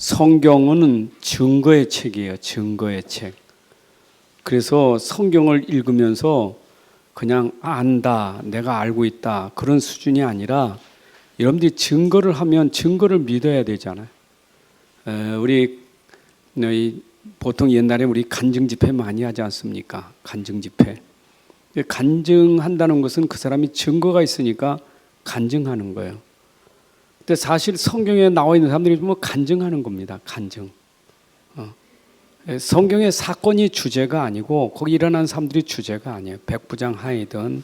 성경은 증거의 책이에요. 증거의 책. 그래서 성경을 읽으면서 그냥 안다, 내가 알고 있다 그런 수준이 아니라 여러분들이 증거를 하면 증거를 믿어야 되잖아요. 우리 보통 옛날에 우리 간증 집회 많이 하지 않습니까? 간증 집회. 간증한다는 것은 그 사람이 증거가 있으니까 간증하는 거예요. 근데 사실 성경에 나와 있는 사람들이 보면 간증하는 겁니다. 간증. 성경의 사건이 주제가 아니고 거기 일어난 사람들이 주제가 아니에요. 백부장하이든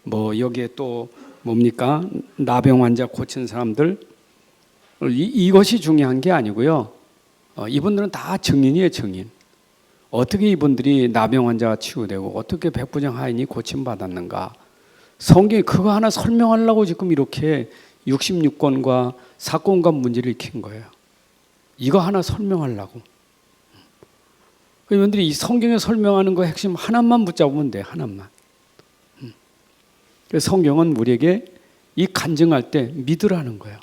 뭐 여기에 또 뭡니까? 나병 환자 고친 사람들 이것이 중요한 게 아니고요. 이분들은 다 증인이에요. 증인. 어떻게 이분들이 나병 환자가 치유되고 어떻게 백부장하인이 고침받았는가. 성경이 그거 하나 설명하려고 지금 이렇게 66건과 사건과 문제를 익힌 거예요. 이거 하나 설명하려고. 여러분들이 이 성경에 설명하는 거 핵심 하나만 붙잡으면 돼. 하나만. 그래서 성경은 우리에게 이 간증할 때 믿으라는 거예요.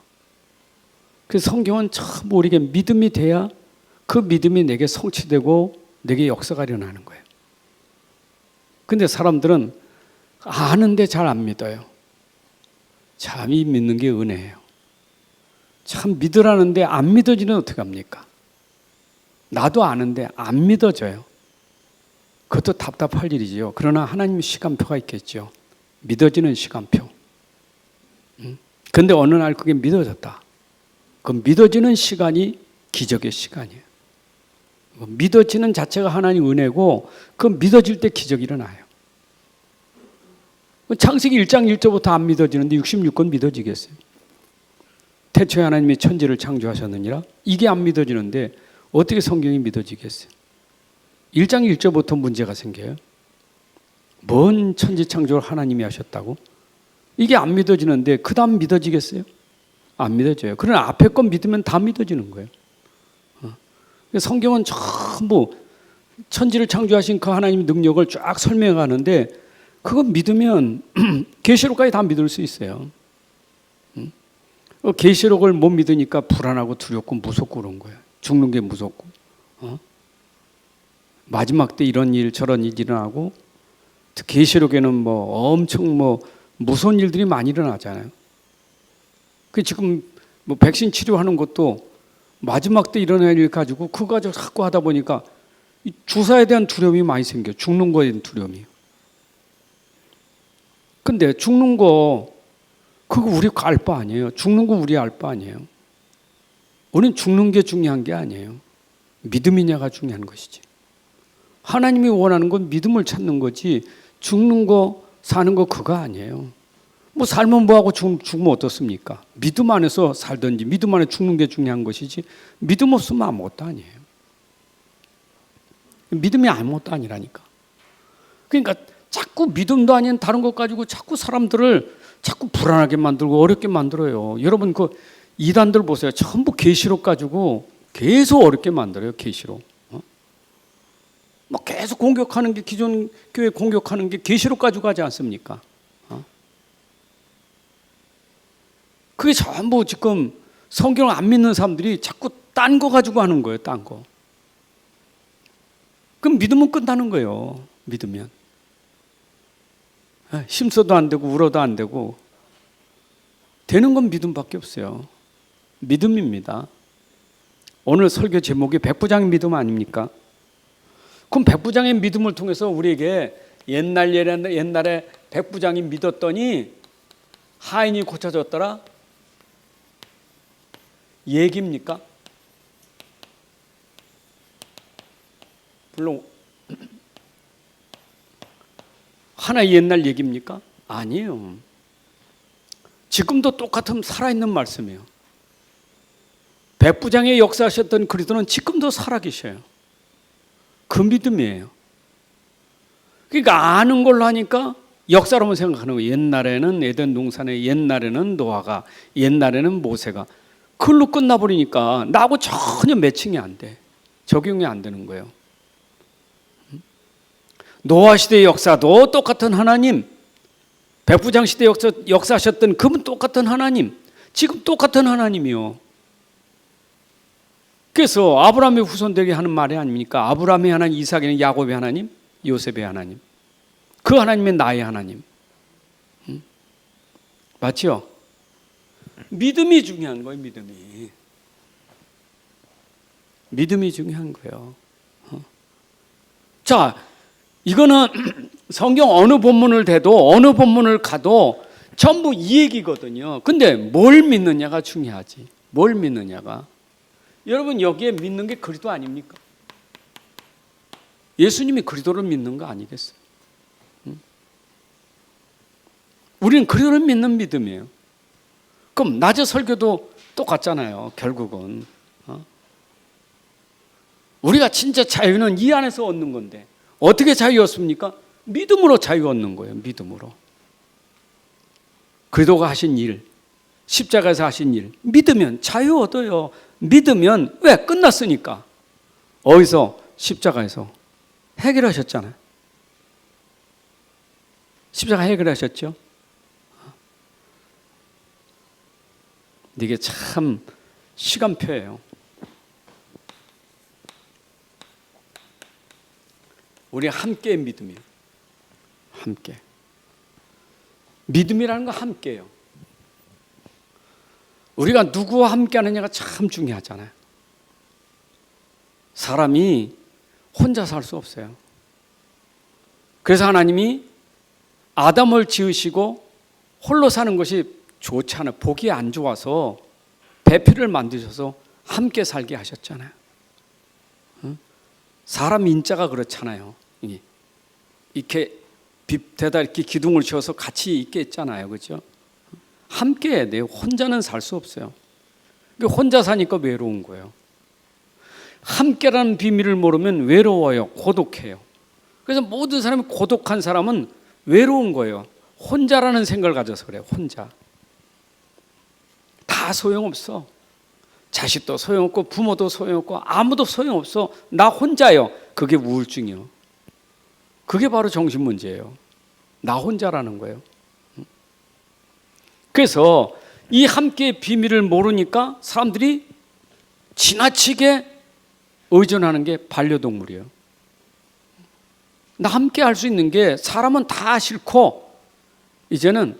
그래서 성경은 참 우리에게 믿음이 돼야 그 믿음이 내게 성취되고 내게 역사가 일어나는 거예요. 근데 사람들은 아는데 잘 안 믿어요. 참 이 믿는 게 은혜예요. 참 믿으라는데 안 믿어지는 어떻게 합니까? 나도 아는데 안 믿어져요. 그것도 답답할 일이지요. 그러나 하나님 시간표가 있겠죠. 믿어지는 시간표. 근데 어느 날 그게 믿어졌다. 그 믿어지는 시간이 기적의 시간이에요. 믿어지는 자체가 하나님 은혜고 그 믿어질 때 기적이 일어나요. 창세기 1장 1절부터 안 믿어지는데 66건 믿어지겠어요? 태초에 하나님이 천지를 창조하셨느니라? 이게 안 믿어지는데 어떻게 성경이 믿어지겠어요? 1장 1절부터 문제가 생겨요. 뭔 천지 창조를 하나님이 하셨다고? 이게 안 믿어지는데 그 다음 믿어지겠어요? 안 믿어져요. 그러나 앞에 건 믿으면 다 믿어지는 거예요. 성경은 전부 천지를 창조하신 그 하나님의 능력을 쫙 설명하는데 그거 믿으면 계시록까지 다 믿을 수 있어요. 계시록을 못 믿으니까 불안하고 두렵고 무섭고 그런 거예요. 죽는 게 무섭고. 마지막 때 이런 일 저런 일이 일어나고 계시록에는 뭐 엄청 뭐 무서운 일들이 많이 일어나잖아요. 그 지금 뭐 백신 치료하는 것도 마지막 때 일어날 일 가지고 그거 가지고 자꾸 하다 보니까 이 주사에 대한 두려움이 많이 생겨요. 죽는 거에 대한 두려움이. 근데 죽는 거 그거 우리 알 바 아니에요. 죽는 거 우리 알 바 아니에요. 우리는 죽는 게 중요한 게 아니에요. 믿음이냐가 중요한 것이지. 하나님이 원하는 건 믿음을 찾는 거지 죽는 거 사는 거 그거 아니에요. 뭐 살면 뭐하고 죽으면 어떻습니까? 믿음 안에서 살든지 믿음 안에 죽는 게 중요한 것이지 믿음 없으면 아무것도 아니에요. 믿음이 아무것도 아니라니까. 그러니까 자꾸 믿음도 아닌 다른 것 가지고 자꾸 사람들을 자꾸 불안하게 만들고 어렵게 만들어요. 여러분 그 이단들 보세요. 전부 계시록 가지고 계속 어렵게 만들어요. 계시록. 뭐 계속 공격하는 게 기존 교회 공격하는 게 계시록 가지고 하지 않습니까? 그게 전부 지금 성경을 안 믿는 사람들이 자꾸 딴 거 가지고 하는 거예요. 딴 거. 그럼 믿으면 끝나는 거예요. 믿으면. 힘써도 안 되고 울어도 안 되고 되는 건 믿음밖에 없어요. 믿음입니다. 오늘 설교 제목이 백부장의 믿음 아닙니까? 그럼 백부장의 믿음을 통해서 우리에게 옛날에 백부장이 믿었더니 하인이 고쳐졌더라? 얘기입니까? 물론 하나의 옛날 얘기입니까? 아니에요. 지금도 똑같은 살아있는 말씀이에요. 백부장의 역사하셨던 그리스도는 지금도 살아계셔요. 그 믿음이에요. 그러니까 아는 걸로 하니까 역사로만 생각하는 거예요. 옛날에는 에덴 동산에 옛날에는 노아가 옛날에는 모세가 그걸로 끝나버리니까 나하고 전혀 매칭이 안 돼. 적용이 안 되는 거예요. 노아 시대의 역사도 똑같은 하나님, 백부장 시대 역사하셨던 그분 똑같은 하나님, 지금 똑같은 하나님이요. 그래서 아브라함의 후손들에게 하는 말이 아닙니까? 아브라함의 하나님, 이삭의 야곱의 하나님, 요셉의 하나님. 그 하나님의 나의 하나님. 맞죠? 믿음이 중요한 거예요. 믿음이 중요한 거예요. 자, 이거는 성경 어느 본문을 대도 어느 본문을 가도 전부 이 얘기거든요. 근데 뭘 믿느냐가 중요하지. 뭘 믿느냐가. 여러분, 여기에 믿는 게 그리스도 아닙니까? 예수님이 그리스도를 믿는 거 아니겠어요? 우리는 그리스도를 믿는 믿음이에요. 그럼 낮에 설교도 똑같잖아요. 결국은 우리가 진짜 자유는 이 안에서 얻는 건데 어떻게 자유 얻습니까? 믿음으로 자유 얻는 거예요. 믿음으로. 그리스도가 하신 일, 십자가에서 하신 일, 믿으면 자유 얻어요. 믿으면 왜? 끝났으니까. 어디서? 십자가에서 해결하셨잖아요. 십자가 해결하셨죠. 이게 참 시간표예요. 우리 함께의 믿음이에요. 함께. 믿음이라는 건 함께예요. 우리가 누구와 함께 하느냐가 참 중요하잖아요. 사람이 혼자 살 수 없어요. 그래서 하나님이 아담을 지으시고 홀로 사는 것이 좋지 않아요. 보기 안 좋아서 배필을 만드셔서 함께 살게 하셨잖아요. 사람 인자가 그렇잖아요. 이렇게 빗대다 이렇게 기둥을 지어서 같이 있게 했잖아요. 그렇죠? 함께 해야 돼요. 혼자는 살 수 없어요. 혼자 사니까 외로운 거예요. 함께라는 비밀을 모르면 외로워요. 고독해요. 그래서 모든 사람이 고독한 사람은 외로운 거예요. 혼자라는 생각을 가져서 그래요. 혼자. 다 소용없어. 자식도 소용없고 부모도 소용없고 아무도 소용없어. 나 혼자요. 그게 우울증이요. 그게 바로 정신문제예요. 나 혼자라는 거예요. 그래서 이 함께의 비밀을 모르니까 사람들이 지나치게 의존하는 게 반려동물이에요. 나 함께 할 수 있는 게 사람은 다 싫고 이제는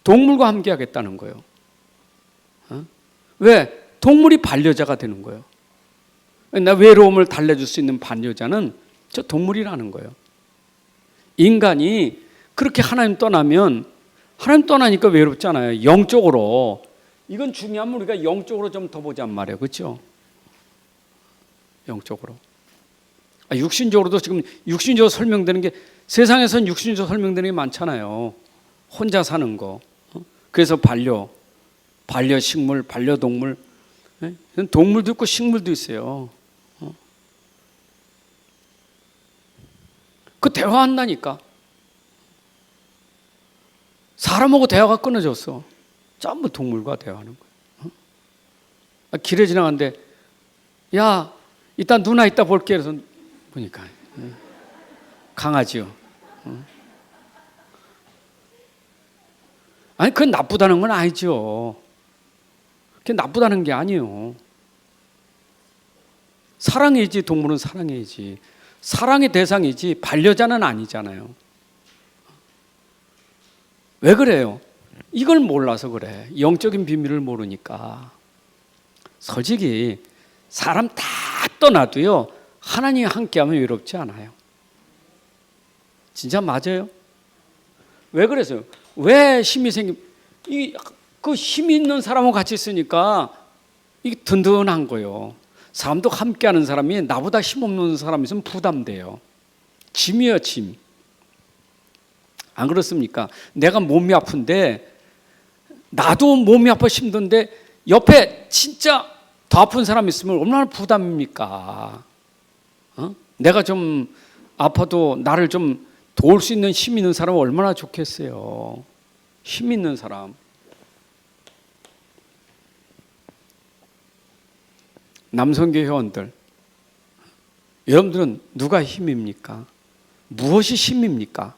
동물과 함께 하겠다는 거예요. 왜? 동물이 반려자가 되는 거예요. 나 외로움을 달래줄 수 있는 반려자는 저 동물이라는 거예요. 인간이 그렇게 하나님 떠나면 하나님 떠나니까 외롭잖아요. 영적으로. 이건 중요하면 우리가 영적으로 좀 더 보자 말이에요. 그렇죠? 영적으로. 육신적으로도 지금 육신적으로 설명되는 게 세상에선 육신적으로 설명되는 게 많잖아요. 혼자 사는 거. 그래서 반려식물, 반려동물. 동물도 있고 식물도 있어요. 그 대화한다니까. 사람하고 대화가 끊어졌어. 전부 동물과 대화하는 거예요. 길에 지나가는데 야, 이따 누나 이따 볼게. 그래서 보니까 강아지요. 아니 그건 나쁘다는 건 아니죠. 그게 나쁘다는 게 아니에요. 사랑해야지. 동물은 사랑해야지. 사랑의 대상이지 반려자는 아니잖아요. 왜 그래요? 이걸 몰라서 그래. 영적인 비밀을 모르니까. 솔직히 사람 다 떠나도요 하나님이 함께하면 외롭지 않아요. 진짜 맞아요. 왜 그래서요? 왜 힘이 그 힘이 있는 사람하고 같이 있으니까 이게 든든한 거예요. 사람도 함께하는 사람이 나보다 힘없는 사람이 있으면 부담돼요. 짐이에요, 짐. 안 그렇습니까? 내가 몸이 아픈데 나도 몸이 아파 힘든데 옆에 진짜 더 아픈 사람이 있으면 얼마나 부담입니까? 내가 좀 아파도 나를 좀 도울 수 있는 힘 있는 사람은 얼마나 좋겠어요. 힘 있는 사람. 남성교 회원들, 여러분들은 누가 힘입니까? 무엇이 힘입니까?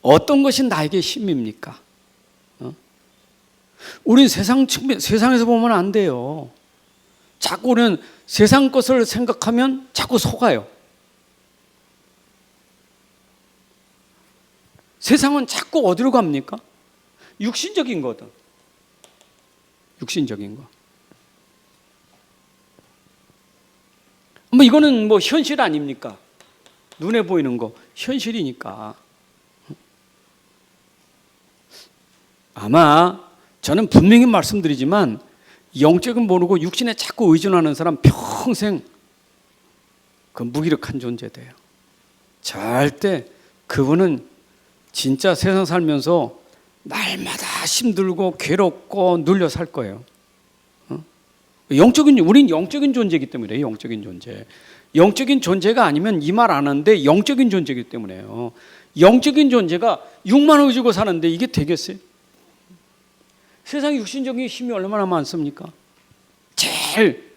어떤 것이 나에게 힘입니까? 우린 세상에서 보면 안 돼요. 자꾸 우리는 세상 것을 생각하면 자꾸 속아요. 세상은 자꾸 어디로 갑니까? 육신적인 거든. 육신적인 거. 뭐 이거는 뭐 현실 아닙니까? 눈에 보이는 거 현실이니까. 아마 저는 분명히 말씀드리지만 영적인 모르고 육신에 자꾸 의존하는 사람 평생 그 무기력한 존재 돼요. 절대 그분은 진짜 세상 살면서 날마다 힘들고 괴롭고 눌려 살 거예요. 우린 영적인 존재이기 때문에 영적인 존재. 영적인 존재가 아니면 이 말 안 하는데 영적인 존재이기 때문에요. 영적인 존재가 육만 의지고 사는데 이게 되겠어요? 세상 육신적인 힘이 얼마나 많습니까? 제일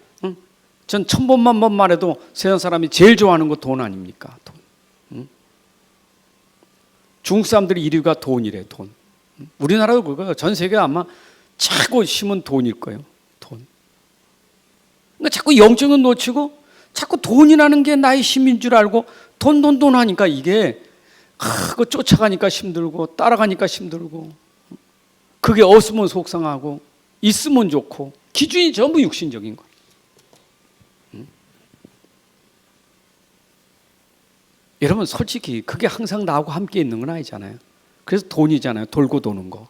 전 1000번만 말해도 세상 사람이 제일 좋아하는 거 돈 아닙니까? 돈. 중국 사람들이 1위가 돈이래. 돈. 우리나라도 그거예요. 전 세계 아마 최고 힘은 돈일 거예요. 돈. 그러니까 자꾸 영적은 놓치고 자꾸 돈이라는 게 나의 힘인 줄 알고 돈 하니까 이게 그거 쫓아가니까 힘들고 따라가니까 힘들고 그게 없으면 속상하고 있으면 좋고 기준이 전부 육신적인 거예요. 여러분 솔직히 그게 항상 나하고 함께 있는 건 아니잖아요. 그래서 돈이잖아요. 돌고 도는 거.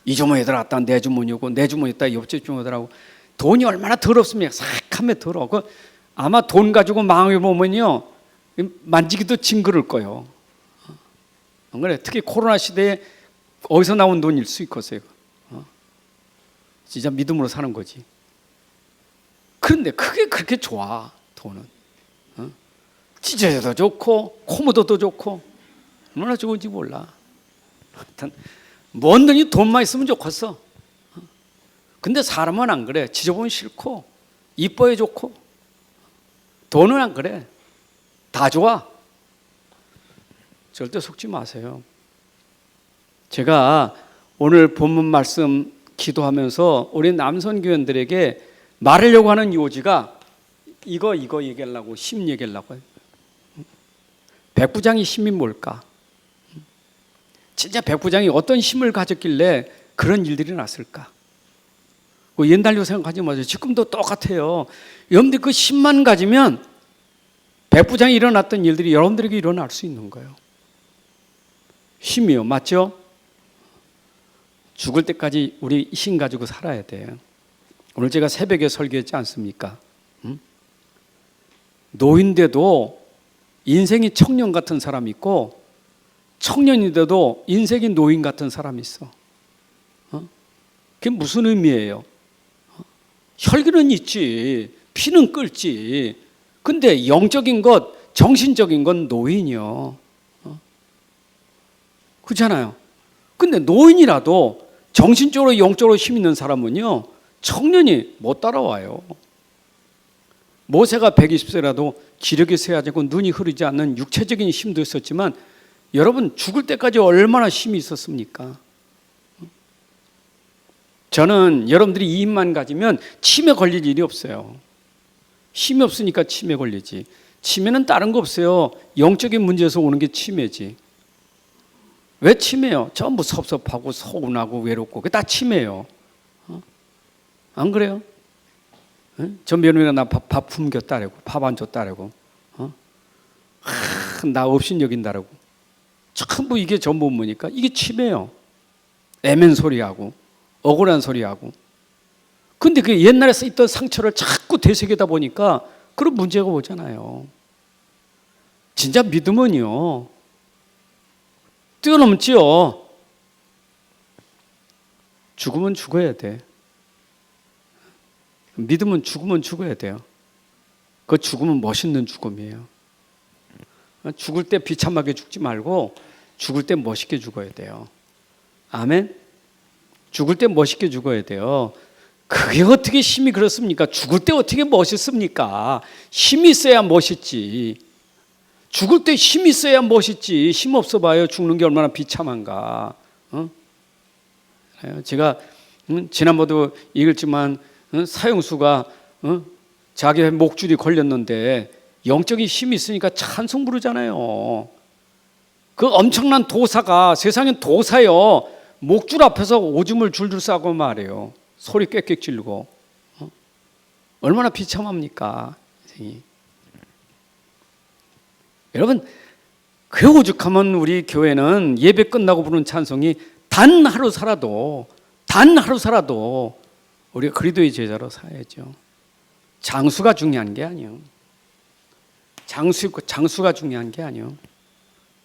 이 주머니에 들어갔다 내 주머니 오고 내 주머니에 있다 옆집 주머니 들어가고 돈이 얼마나 더럽습니까? 삭하면 더러워. 아마 돈 가지고 망해보면요 만지기도 징그러울 거예요. 안 그래? 특히 코로나 시대에 어디서 나온 돈일 수 있겠어요. 진짜 믿음으로 사는 거지. 그런데 그게 그렇게 좋아. 돈은 찢어져도 좋고 코 묻어도 좋고 얼마나 좋은지 몰라. 하여튼 뭐든지 돈만 있으면 좋겠어. 근데 사람은 안 그래. 지져보면 싫고 이뻐야 좋고 돈은 안 그래. 다 좋아. 절대 속지 마세요. 제가 오늘 본문 말씀 기도하면서 우리 남선교원들에게 말하려고 하는 요지가 이거 얘기하려고 힘 얘기하려고 해요. 백부장의 힘이 뭘까? 진짜 백부장이 어떤 힘을 가졌길래 그런 일들이 났을까? 옛날로 생각하지 마세요. 지금도 똑같아요. 여러분들 그 힘만 가지면 백부장이 일어났던 일들이 여러분들에게 일어날 수 있는 거예요. 힘이요. 맞죠? 죽을 때까지 우리 힘 가지고 살아야 돼요. 오늘 제가 새벽에 설교했지 않습니까? 노인데도 인생이 청년 같은 사람이 있고 청년인데도 인생이 노인 같은 사람이 있어. 그게 무슨 의미예요? 혈기는 있지, 피는 끓지. 근데 영적인 것, 정신적인 건 노인이요. 그렇잖아요. 근데 노인이라도 정신적으로 영적으로 힘 있는 사람은요 청년이 못 따라와요. 모세가 120세라도 기력이 쇠하고 눈이 흐르지 않는 육체적인 힘도 있었지만 여러분 죽을 때까지 얼마나 힘이 있었습니까? 저는 여러분들이 이 힘만 가지면 치매 걸릴 일이 없어요. 힘이 없으니까 치매 걸리지. 치매는 다른 거 없어요. 영적인 문제에서 오는 게 치매지. 왜 치매요? 전부 섭섭하고 서운하고 외롭고 그게 다 치매예요. 안 그래요? 전 며느리가 나 밥 품겼다라고 밥 안 줬다라고 나 없인 여긴다라고 전부 이게 전부 뭐니까 이게 치매예요. 애맨 소리하고 억울한 소리하고. 근데 그 옛날에 있던 상처를 자꾸 되새기다 보니까 그런 문제가 오잖아요. 진짜 믿음은요 뛰어넘지요. 죽으면 죽어야 돼. 믿음은 죽으면 죽어야 돼요. 그 죽음은 멋있는 죽음이에요. 죽을 때 비참하게 죽지 말고 죽을 때 멋있게 죽어야 돼요. 아멘? 죽을 때 멋있게 죽어야 돼요. 그게 어떻게 힘이 그렇습니까? 죽을 때 어떻게 멋있습니까? 힘이 있어야 멋있지. 죽을 때 힘이 있어야 멋있지. 힘 없어 봐요. 죽는 게 얼마나 비참한가. 제가 지난번도 읽었지만 사형수가 자기 목줄이 걸렸는데 영적인 힘이 있으니까 찬송 부르잖아요. 그 엄청난 도사가, 세상엔 도사요, 목줄 앞에서 오줌을 줄줄 싸고 말해요. 소리 꽥꽥 지르고. 얼마나 비참합니까? 여러분, 그 오죽하면 우리 교회는 예배 끝나고 부르는 찬송이 단 하루 살아도 우리가 그리스도의 제자로 살아야죠. 장수가 중요한 게 아니에요. 장수가 중요한 게 아니에요.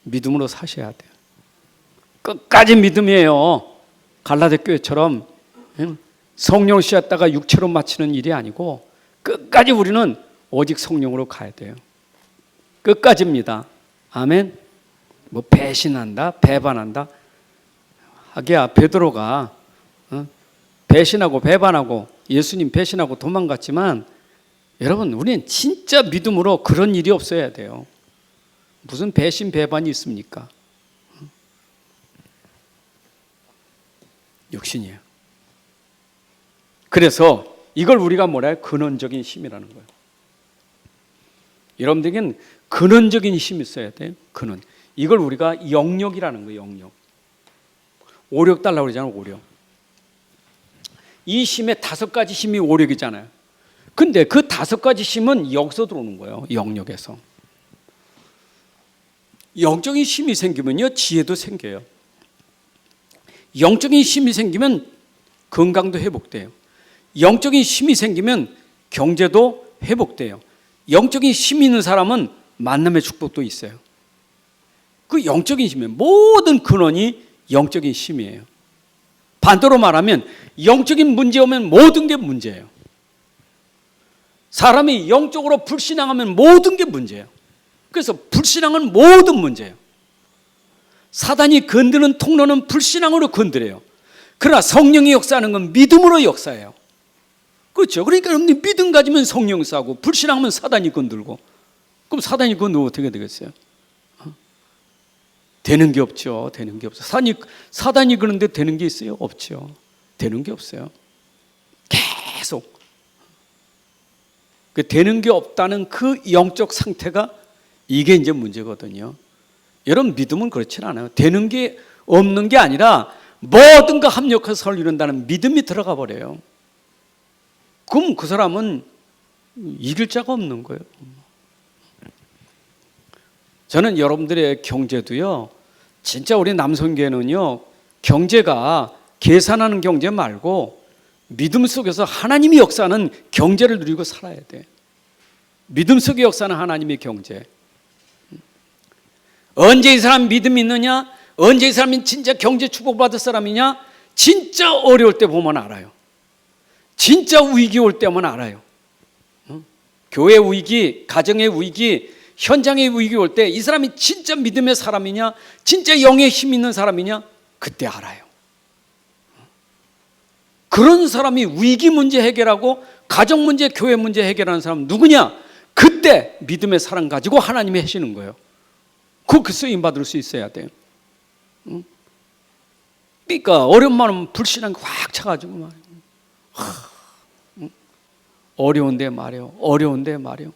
믿음으로 사셔야 돼요. 끝까지 믿음이에요. 갈라디 교회처럼 성령 씨였다가 육체로 마치는 일이 아니고 끝까지 우리는 오직 성령으로 가야 돼요. 끝까지입니다. 아멘. 뭐 배신한다, 배반한다. 하기야 베드로가 배신하고 배반하고 예수님 배신하고 도망갔지만, 여러분, 우리는 진짜 믿음으로 그런 일이 없어야 돼요. 무슨 배신 배반이 있습니까? 육신이에요. 그래서 이걸 우리가 뭐라 해요? 근원적인 힘이라는 거예요. 여러분들에겐 근원적인 힘이 있어야 돼요. 근원. 이걸 우리가 영력이라는 거예요. 영력. 오력 달라고 그러잖아요. 오력. 이 힘의 5가지 힘이 오력이잖아요. 근데 그 5가지 힘은 여기서 들어오는 거예요. 영력에서. 영적인 힘이 생기면요, 지혜도 생겨요. 영적인 힘이 생기면 건강도 회복돼요. 영적인 힘이 생기면 경제도 회복돼요. 영적인 힘이 있는 사람은 만남의 축복도 있어요. 그 영적인 힘의 모든 근원이 영적인 힘이에요. 반대로 말하면 영적인 문제 오면 모든 게 문제예요. 사람이 영적으로 불신앙하면 모든 게 문제예요. 그래서 불신앙은 모든 문제예요. 사단이 건드는 통로는 불신앙으로 건드려요. 그러나 성령이 역사하는 건 믿음으로 역사해요. 그렇죠. 그러니까 여러분이 믿음 가지면 성령 싸고, 불신앙하면 사단이 건들고. 그럼 사단이 건들면 어떻게 되겠어요? 되는 게 없죠. 되는 게 없어. 사단이 그런데 되는 게 있어요? 없죠. 되는 게 없어요. 계속. 그 되는 게 없다는 그 영적 상태가 이게 이제 문제거든요. 여러분, 믿음은 그렇진 않아요. 되는 게 없는 게 아니라 뭐든가 합력해서 선을 이룬다는 믿음이 들어가 버려요. 그럼 그 사람은 이길 자가 없는 거예요. 저는 여러분들의 경제도요, 진짜 우리 남성교회는요, 경제가 계산하는 경제 말고 믿음 속에서 하나님이 역사하는 경제를 누리고 살아야 돼. 믿음 속에 역사하는 하나님의 경제. 언제 이 사람 믿음이 있느냐? 언제 이 사람이 진짜 경제 축복받을 사람이냐? 진짜 어려울 때 보면 알아요. 진짜 위기 올 때만 알아요. 교회 위기, 가정의 위기, 현장의 위기 올 때 이 사람이 진짜 믿음의 사람이냐, 진짜 영의 힘 있는 사람이냐, 그때 알아요. 그런 사람이 위기 문제 해결하고 가정 문제, 교회 문제 해결하는 사람 누구냐? 그때 믿음의 사랑 가지고 하나님이 하시는 거예요. 그 쓰임 받을 수 있어야 돼요. 그러니까 어려움만 불신앙이 확 차가지고 말이에요. 어려운데 말이에요. 어려운데 말이에요.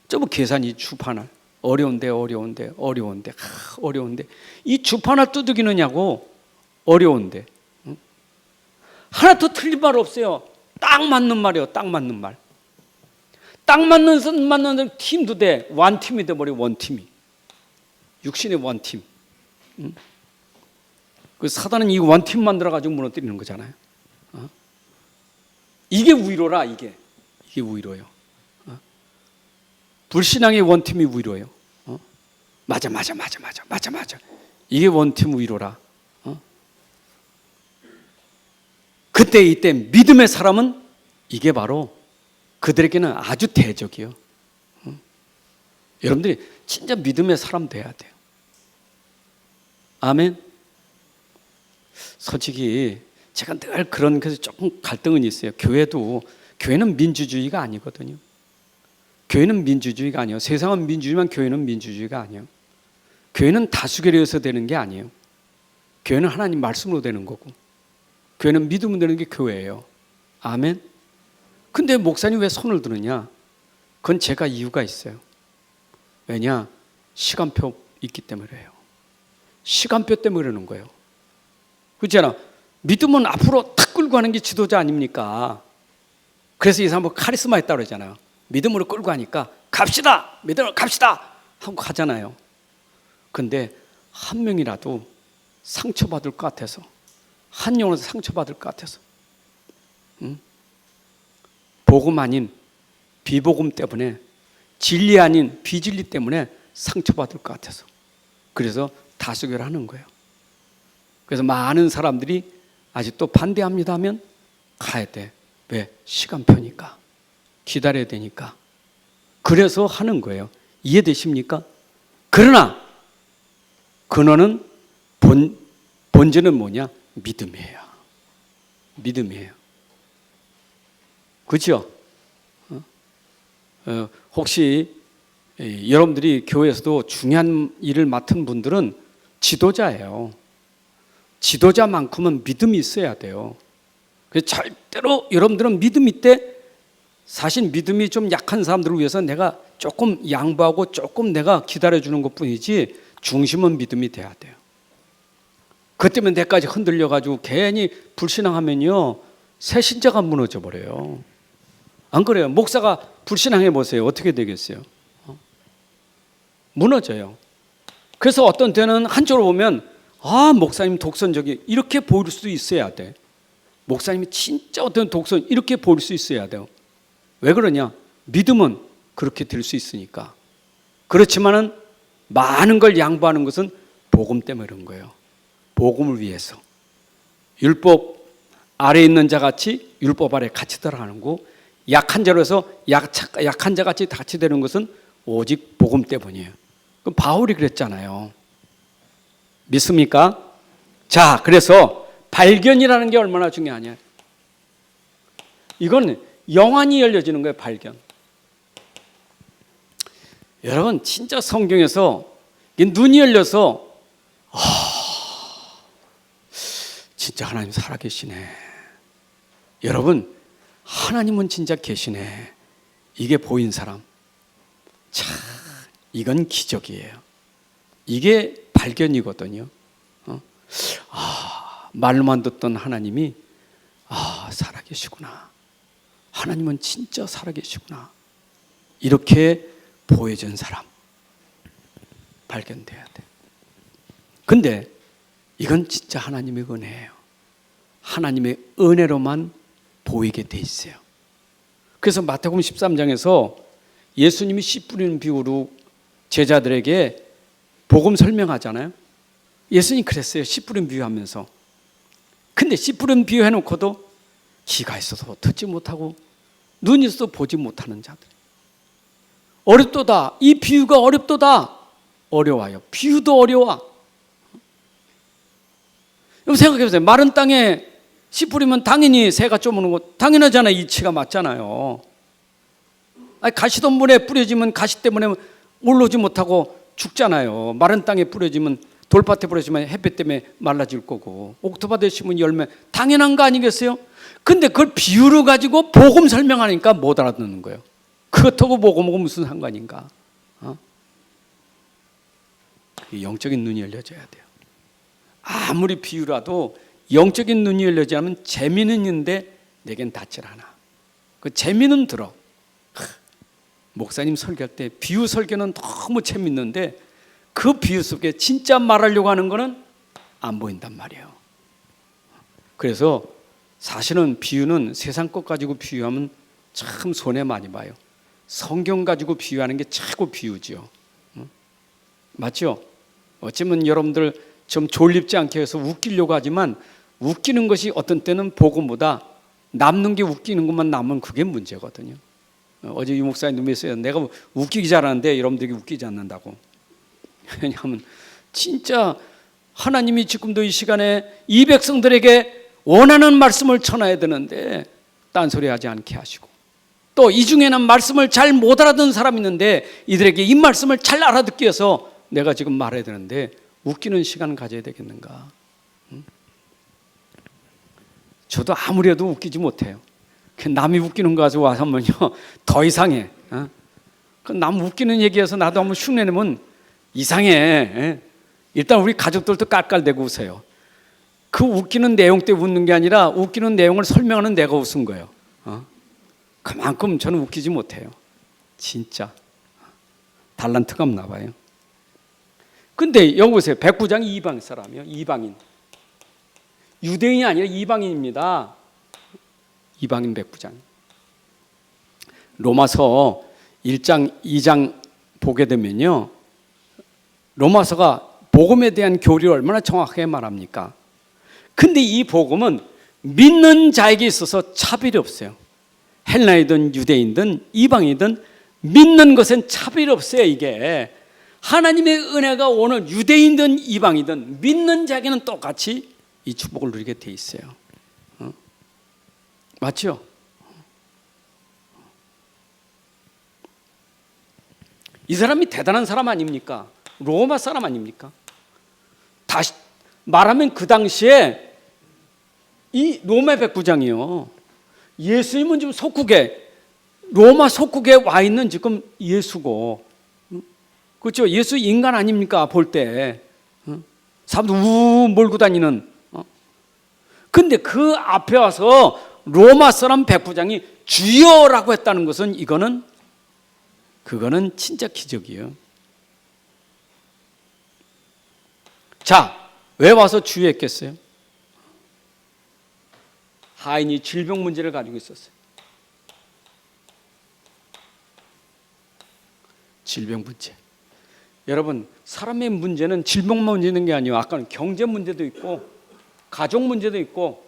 저뭐 계산이 주판을 어려운데 이 주판을 두드기느냐고. 어려운데 하나 더 틀린 말 없어요. 딱 맞는 말이에요. 딱 맞는 말. 딱 맞는 팀도 돼. 원팀이 돼버려. 원팀이. 육신의 원팀. 그 사단은 이 원팀 만들어가지고 무너뜨리는 거잖아요. 이게 위로라. 이게 위로예요. 불신앙의 원팀이 위로예요. 맞아. 이게 원팀 위로라. 그때 이때 믿음의 사람은 이게 바로 그들에게는 아주 대적이에요. 여러분들이 진짜 믿음의 사람 돼야 돼요. 아멘. 솔직히 제가 늘 그런 그래서 조금 갈등은 있어요. 교회는 민주주의가 아니거든요. 교회는 민주주의가 아니에요. 세상은 민주주의만 교회는 민주주의가 아니에요. 교회는 다수결이어서 되는 게 아니에요. 교회는 하나님 말씀으로 되는 거고, 교회는 믿음으로 되는 게 교회예요. 아멘. 근데 목사님 왜 손을 드느냐? 그건 제가 이유가 있어요. 왜냐? 시간표 있기 때문에 그래요. 시간표 때문에 그러는 거예요. 그렇잖아. 믿음은 앞으로 탁 끌고 가는 게 지도자 아닙니까? 그래서 이 사람은 카리스마 있다고 그러잖아요. 믿음으로 끌고 가니까 갑시다! 믿음으로 갑시다! 하고 가잖아요. 근데 한 명이라도 상처받을 것 같아서, 한 영혼에서 상처받을 것 같아서, 복음 아닌 비복음 때문에, 진리 아닌 비진리 때문에 상처받을 것 같아서, 그래서 다수결을 하는 거예요. 그래서 많은 사람들이 아직도 반대합니다 하면 가야 돼. 왜? 시간표니까, 기다려야 되니까. 그래서 하는 거예요. 이해되십니까? 그러나 근원은 본질은 뭐냐? 믿음이에요. 믿음이에요. 그렇죠? 혹시 여러분들이 교회에서도 중요한 일을 맡은 분들은 지도자예요. 지도자만큼은 믿음이 있어야 돼요. 그래서 절대로 여러분들은 믿음이 있대. 사실 믿음이 좀 약한 사람들을 위해서 내가 조금 양보하고 조금 내가 기다려주는 것뿐이지 중심은 믿음이 돼야 돼요. 그것 때문에 내까지 흔들려가지고 괜히 불신앙하면요 새 신자가 무너져 버려요. 안 그래요? 목사가 불신앙해 보세요. 어떻게 되겠어요? 무너져요. 그래서 어떤 때는 한쪽으로 보면 목사님 독선적이 이렇게 보일 수도 있어야 돼. 목사님이 진짜 어떤 독선 이렇게 보일 수 있어야 돼요. 왜 그러냐? 믿음은 그렇게 될 수 있으니까. 그렇지만은 많은 걸 양보하는 것은 복음 때문에 그런 거예요. 복음을 위해서. 율법 아래에 있는 자 같이 율법 아래 같이 들어가는 거, 약한 자로서 약한 자 같이 되는 것은 오직 복음 때문이에요. 그럼 바울이 그랬잖아요. 믿습니까? 자, 그래서 발견이라는 게 얼마나 중요하냐. 이건 영안이 열려지는 거예요. 발견. 여러분 진짜 성경에서 눈이 열려서 진짜 하나님 살아계시네. 여러분 하나님은 진짜 계시네. 이게 보인 사람 참 이건 기적이에요. 이게 발견이거든요. 말로만 듣던 하나님이 살아계시구나. 하나님은 진짜 살아계시구나. 이렇게 보여준 사람 발견돼야 돼. 근데 이건 진짜 하나님의 은혜예요. 하나님의 은혜로만 보이게 돼 있어요. 그래서 마태복음 13장에서 예수님이 씨 뿌리는 비유로 제자들에게 복음 설명하잖아요. 예수님이 그랬어요. 씨 뿌리는 비유하면서. 근데 씨 뿌리는 비유 해놓고도 귀가 있어도 듣지 못하고 눈이 있어도 보지 못하는 자들. 어렵도다. 이 비유가 어렵도다. 어려워요. 비유도 어려워. 여러분 생각해보세요. 마른 땅에 씨 뿌리면 당연히 새가 쪼무는 거 당연하잖아요. 이치가 맞잖아요. 가시던 물에 뿌려지면 가시 때문에 올라오지 못하고 죽잖아요. 마른 땅에 뿌려지면 돌밭에 뿌려지면 햇빛 때문에 말라질 거고 옥토밭에 심은 열매 당연한 거 아니겠어요? 근데 그걸 비유로 가지고 복음 설명하니까 못 알아듣는 거예요. 그렇다고 복음하고 무슨 상관인가? 영적인 눈이 열려져야 돼요. 아무리 비유라도 영적인 눈이 열려지지 않으면 재미는 있는데 내겐 닿질 않아. 그 재미는 들어. 목사님 설교할 때 비유 설교는 너무 재밌는데 그 비유 속에 진짜 말하려고 하는 거는 안 보인단 말이에요. 그래서 사실은 비유는 세상 것 가지고 비유하면 참 손해 많이 봐요. 성경 가지고 비유하는 게 최고 비유죠. 맞죠? 어쩌면 여러분들 좀 졸립지 않게 해서 웃기려고 하지만 웃기는 것이 어떤 때는 복음보다 남는 게 웃기는 것만 남으면 그게 문제거든요. 어제 유 목사님 눈에서 내가 웃기기 잘하는데 여러분들이 웃기지 않는다고. 왜냐하면 진짜 하나님이 지금도 이 시간에 이 백성들에게 원하는 말씀을 전해야 되는데 딴소리 하지 않게 하시고 또 이 중에는 말씀을 잘 못 알아듣는 사람이 있는데 이들에게 이 말씀을 잘 알아듣기 위해서 내가 지금 말해야 되는데 웃기는 시간 가져야 되겠는가? 저도 아무리 해도 웃기지 못해요. 남이 웃기는 거 가지고 와서 하면요 더 이상해. 그 남 웃기는 얘기해서 나도 한번 흉내내면 이상해. 일단 우리 가족들도 깔깔대고 웃어요. 그 웃기는 내용 때문에 웃는 게 아니라 웃기는 내용을 설명하는 내가 웃은 거예요. 그만큼 저는 웃기지 못해요. 진짜 달란트가 없나 봐요. 근데 여기 보세요. 백부장이 이방 사람이요. 이방인. 유대인이 아니라 이방인입니다. 이방인 백부장. 로마서 1장, 2장 보게 되면요. 로마서가 복음에 대한 교리를 얼마나 정확하게 말합니까? 근데 이 복음은 믿는 자에게 있어서 차별이 없어요. 헬라이든 유대인든 이방이든 믿는 것엔 차별이 없어요. 이게 하나님의 은혜가 오늘 유대인든 이방이든 믿는 자에게는 똑같이 이 축복을 누리게 돼 있어요. 맞죠? 이 사람이 대단한 사람 아닙니까? 로마 사람 아닙니까? 다시 말하면 그 당시에 이 로마 백부장이요. 예수님은 지금 속국에 로마 속국에 와 있는 지금 예수고, 그렇죠? 예수 인간 아닙니까? 볼 때 사람들 몰고 다니는. 근데 그 앞에 와서 로마 사람 백부장이 주여라고 했다는 것은 그거는 진짜 기적이에요. 자, 왜 와서 주여했겠어요? 하인이 질병 문제를 가지고 있었어요. 질병 문제. 여러분, 사람의 문제는 질병만 문제 있는 게 아니에요. 아까는 경제 문제도 있고 가족 문제도 있고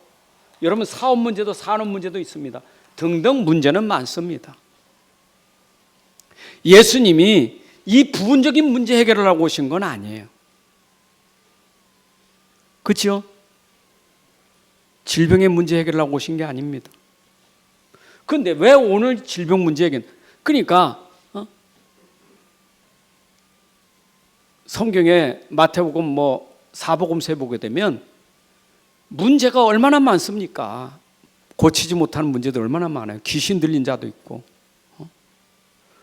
여러분 사업 문제도 산업 문제도 있습니다. 등등 문제는 많습니다. 예수님이 이 부분적인 문제 해결을 하고 오신 건 아니에요. 그렇죠? 질병의 문제 해결을 하고 오신 게 아닙니다. 그런데 왜 오늘 질병 문제 해결? 그러니까 성경에 마태복음 사복음서에 보게 되면 문제가 얼마나 많습니까? 고치지 못하는 문제도 얼마나 많아요. 귀신 들린 자도 있고.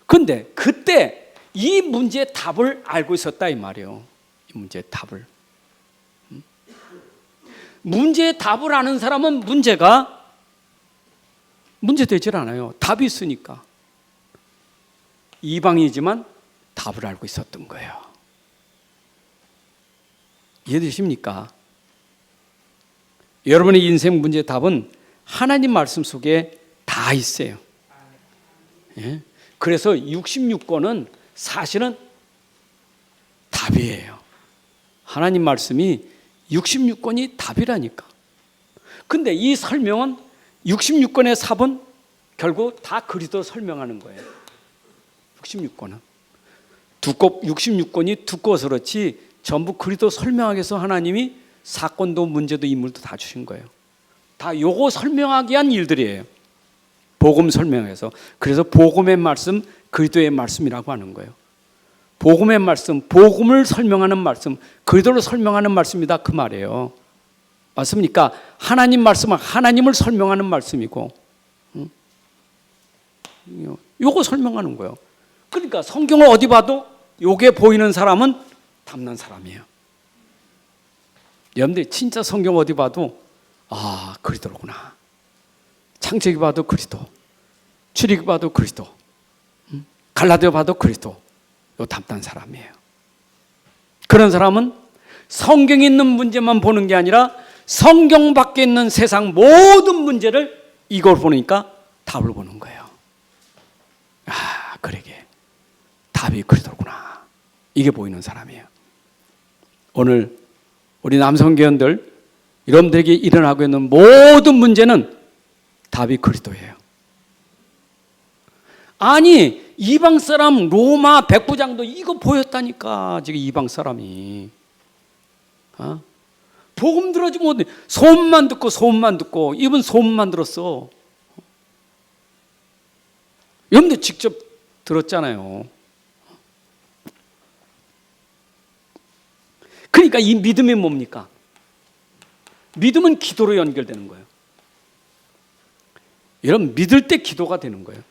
그런데 그때 이 문제의 답을 알고 있었다 이 말이에요. 이 문제의 답을. 문제의 답을 아는 사람은 문제되질 않아요. 답이 있으니까. 이방이지만 답을 알고 있었던 거예요. 이해되십니까? 여러분의 인생 문제의 답은 하나님 말씀 속에 다 있어요. 예? 그래서 66권은 사실은 답이에요. 하나님 말씀이 66권이 답이라니까. 근데 이 설명은 66권의 삽은 결국 다 그리스도 설명하는 거예요. 66권은 66권이 두꺼워서 그렇지 전부 그리스도 설명하기 위해서 하나님이 사건도 문제도 인물도 다 주신 거예요. 다 요거 설명하기 위한 일들이에요. 복음 설명해서. 그래서 복음의 말씀, 그리스도의 말씀이라고 하는 거예요. 복음의 말씀, 복음을 설명하는 말씀, 그리스도를 설명하는 말씀이다 그 말이에요. 맞습니까? 하나님 말씀은 하나님을 설명하는 말씀이고, 요거 설명하는 거예요. 그러니까 성경을 어디 봐도 요게 보이는 사람은 담난 사람이에요. 여러분들 진짜 성경 어디 봐도 그리스도구나. 창세기 봐도 그리스도, 출애굽 봐도 그리스도, 갈라디아 봐도 그리스도. 요 담단 사람이에요. 그런 사람은 성경에 있는 문제만 보는 게 아니라 성경 밖에 있는 세상 모든 문제를 이걸 보니까 답을 보는 거예요. 그러게 답이 그리스도구나. 이게 보이는 사람이에요. 오늘 우리 남성교원들 여러분들에게 일어나고 있는 모든 문제는 답이 그리스도예요. 아니 이방 사람 로마 백부장도 이거 보였다니까. 지금 이방 사람이 복음 들어지 못해. 소문만 듣고 이분 소문만 들었어. 여러분들 직접 들었잖아요. 그러니까 이 믿음이 뭡니까? 믿음은 기도로 연결되는 거예요. 이런 믿을 때 기도가 되는 거예요.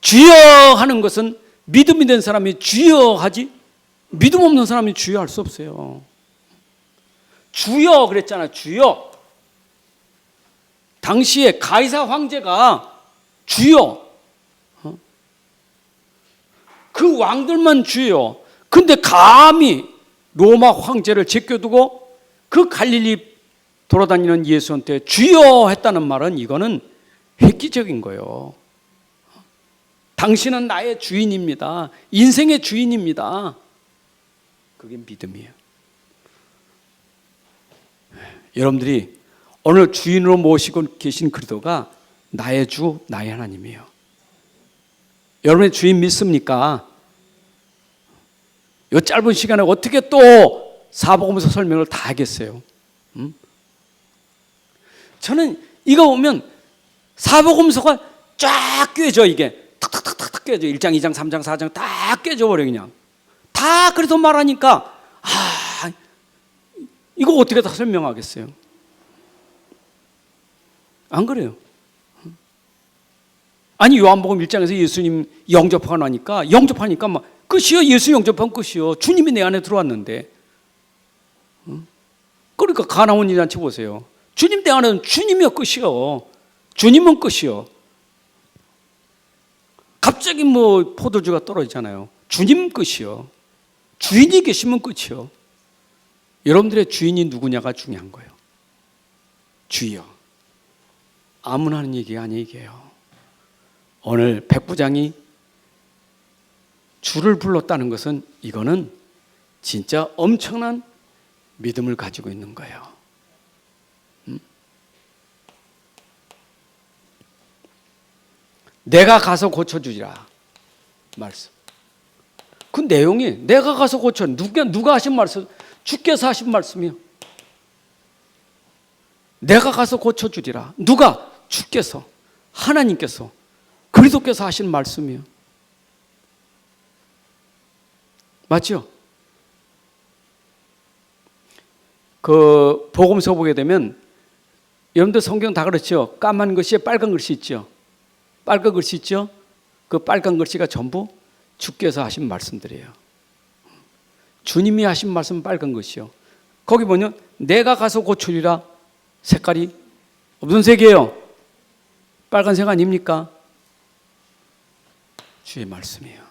주여 하는 것은 믿음이 된 사람이 주여 하지 믿음 없는 사람이 주여 할 수 없어요. 주여 그랬잖아요. 주여. 당시에 가이사 황제가 주여. 그 왕들만 주여. 근데 감히 로마 황제를 제껴두고 그 갈릴리 돌아다니는 예수한테 주여 했다는 말은 이거는 획기적인 거예요. 당신은 나의 주인입니다. 인생의 주인입니다. 그게 믿음이에요. 여러분들이 오늘 주인으로 모시고 계신 그리스도가 나의 주, 나의 하나님이에요. 여러분의 주인 믿습니까? 이 짧은 시간에 어떻게 또 사복음서 설명을 다 하겠어요? 저는 이거 보면 사복음서가 쫙 꿰져. 이게 탁탁탁탁 꿰져. 1장, 2장, 3장, 4장 다 꿰져버려. 그냥 다 그래서 말하니까 이거 어떻게 다 설명하겠어요? 안 그래요? 아니 요한복음 1장에서 예수님 영접하니까 막 끝이요. 예수 영접하면 끝이요. 주님이 내 안에 들어왔는데. 그러니까 가나온 잔치 보세요. 주님 내 안에는 주님이요 끝이요. 주님은 끝이요. 갑자기 뭐 포도주가 떨어지잖아요. 주님 끝이요. 주인이 계시면 끝이요. 여러분들의 주인이 누구냐가 중요한 거예요. 주여. 아무나 하는 얘기가 아니에요. 오늘 백부장이 주를 불렀다는 것은 이거는 진짜 엄청난 믿음을 가지고 있는 거예요. 내가 가서 고쳐주리라 말씀. 그 내용이 내가 가서 고쳐. 누가 하신 말씀? 주께서 하신 말씀이요. 내가 가서 고쳐주리라. 누가? 주께서, 하나님께서, 그리스도께서 하신 말씀이요. 맞죠? 그 복음서 보게 되면 여러분들 성경 다 그렇죠. 까만 글씨에 빨간 글씨 있죠. 빨간 글씨 있죠. 그 빨간 글씨가 전부 주께서 하신 말씀들이에요. 주님이 하신 말씀 빨간 글씨요. 거기 보면 내가 가서 고치리라. 색깔이 무슨 색이에요? 빨간색 아닙니까? 주의 말씀이에요.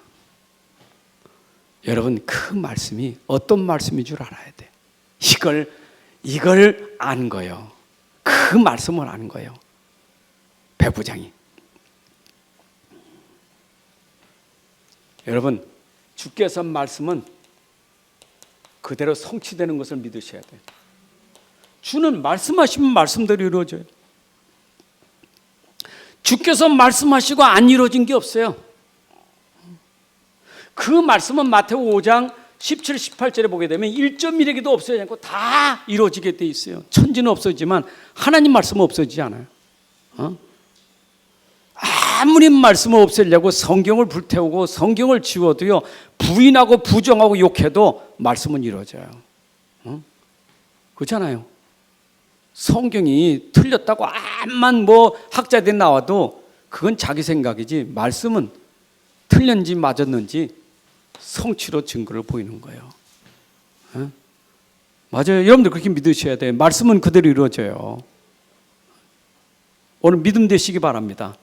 여러분 그 말씀이 어떤 말씀인 줄 알아야 돼. 이걸 아는 거예요. 그 말씀을 아는 거예요. 백부장이. 여러분 주께서 말씀은 그대로 성취되는 것을 믿으셔야 돼요. 주는 말씀하시면 말씀대로 이루어져요. 주께서 말씀하시고 안 이루어진 게 없어요. 그 말씀은 마태복음 5장 17, 18절에 보게 되면 1.1에게도 없어지지 않고 다 이루어지게 돼 있어요. 천지는 없어지지만 하나님 말씀은 없어지지 않아요. 아무리 말씀을 없애려고 성경을 불태우고 성경을 지워도요, 부인하고 부정하고 욕해도 말씀은 이루어져요. 그렇잖아요. 성경이 틀렸다고 암만 뭐 학자들이 나와도 그건 자기 생각이지, 말씀은 틀렸는지 맞았는지 성취로 증거를 보이는 거예요. 맞아요. 여러분들 그렇게 믿으셔야 돼요. 말씀은 그대로 이루어져요. 오늘 믿음 되시기 바랍니다.